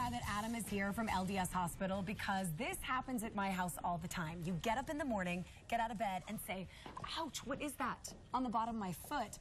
glad that Adam is here from LDS Hospital because this happens at my house all the time. You get up in the morning, get out of bed, and say, ouch, what is that on the bottom of my foot?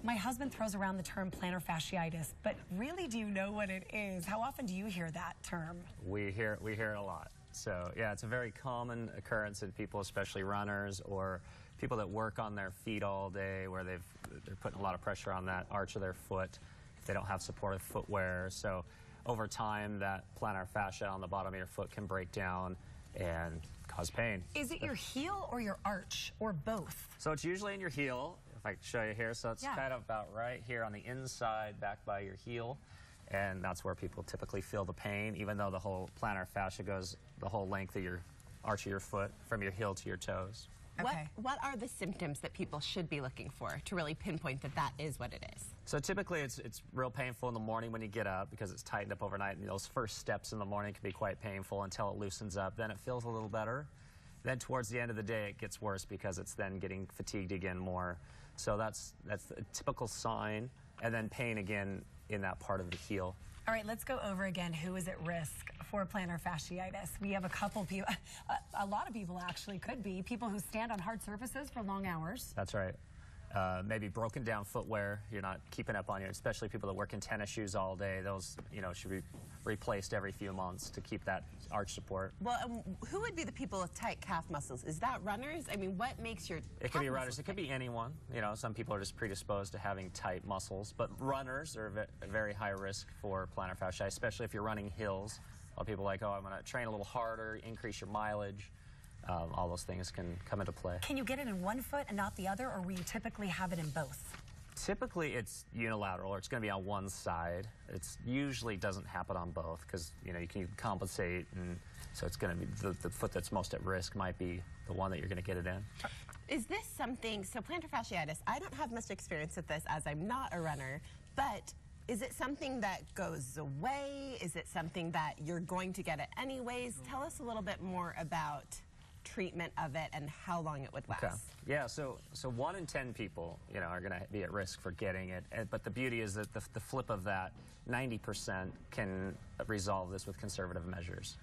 My husband throws around the term plantar fasciitis, but really, do you know what it is? How often do you hear that term? We hear it a lot. So yeah, it's a very common occurrence in people, especially runners or people that work on their feet all day, where they're putting a lot of pressure on that arch of their foot if they don't have supportive footwear. So over time, that plantar fascia on the bottom of your foot can break down and cause pain. Is it your heel or your arch, or both? So it's usually in your heel. If I can show you here, so it's kind of about right here on the inside, back by your heel. And that's where people typically feel the pain, even though the whole plantar fascia goes the whole length of your arch of your foot, from your heel to your toes. Okay. What are the symptoms that people should be looking for to really pinpoint that that is what it is? So typically it's real painful in the morning when you get up because it's tightened up overnight, and those first steps in the morning can be quite painful until it loosens up. Then it feels a little better. Then towards the end of the day it gets worse because it's then getting fatigued again more. So that's a typical sign, and then pain again in that part of the heel. All right, let's go over again who is at risk for plantar fasciitis. We have a couple people, a lot of people actually could be, people who stand on hard surfaces for long hours. That's right. Maybe broken down footwear, you're not keeping up on your, especially people that work in tennis shoes all day. Those, should be replaced every few months to keep that arch support. Well, who would be the people with tight calf muscles? Is that runners? I mean, what makes your It could be runners. It could be anyone. Some people are just predisposed to having tight muscles, but runners are very high risk for plantar fasciitis, especially if you're running hills. A lot of people are like, oh, I'm going to train a little harder, increase your mileage. All those things can come into play. Can you get it in one foot and not the other, or will you typically have it in both? Typically it's unilateral, or it's going to be on one side. It usually doesn't happen on both because you can compensate, and so it's going to be the foot that's most at risk might be the one that you're going to get it in. Is this something, so plantar fasciitis, I don't have much experience with this as I'm not a runner, but is it something that goes away? Is it something that you're going to get it anyways? Tell us a little bit more about treatment of it and how long it would last. Okay. Yeah, so 1 in 10 people, are going to be at risk for getting it. But the beauty is that the flip of that, 90% can resolve this with conservative measures.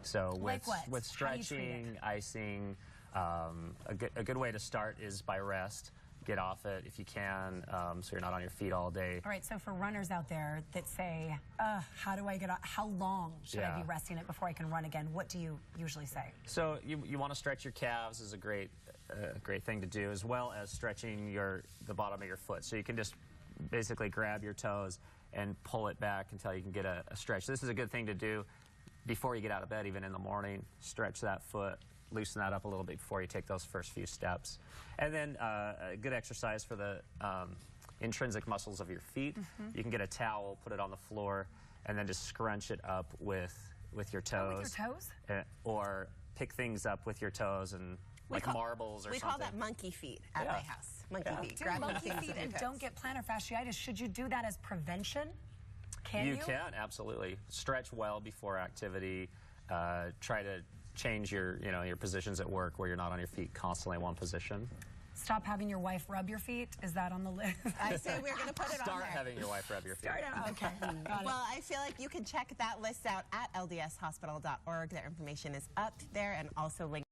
So like what? With stretching, icing, a good way to start is by rest. Get off it if you can, so you're not on your feet all day. All right, so for runners out there that say, how do I get off? How long should I be resting it before I can run again? What do you usually say? So you want to stretch your calves is a great thing to do, as well as stretching the bottom of your foot. So you can just basically grab your toes and pull it back until you can get a stretch. This is a good thing to do before you get out of bed, even in the morning. Stretch that foot. Loosen that up a little bit before you take those first few steps. And then a good exercise for the intrinsic muscles of your feet. You can get a towel, put it on the floor, and then just scrunch it up with your toes. With your toes? Or pick things up with your toes, and like marbles or something. We call that monkey feet at my house. Monkey feet. Do monkey feet and don't get plantar fasciitis. Should you do that as prevention? You can, absolutely. Stretch well before activity. Try to change your positions at work where you're not on your feet constantly in one position. Stop having your wife rub your feet. Is that on the list? I say we're going to put it on there. Start having your wife rub your feet. Okay. Well, I feel like you can check that list out at ldshospital.org. Their information is up there and also linked.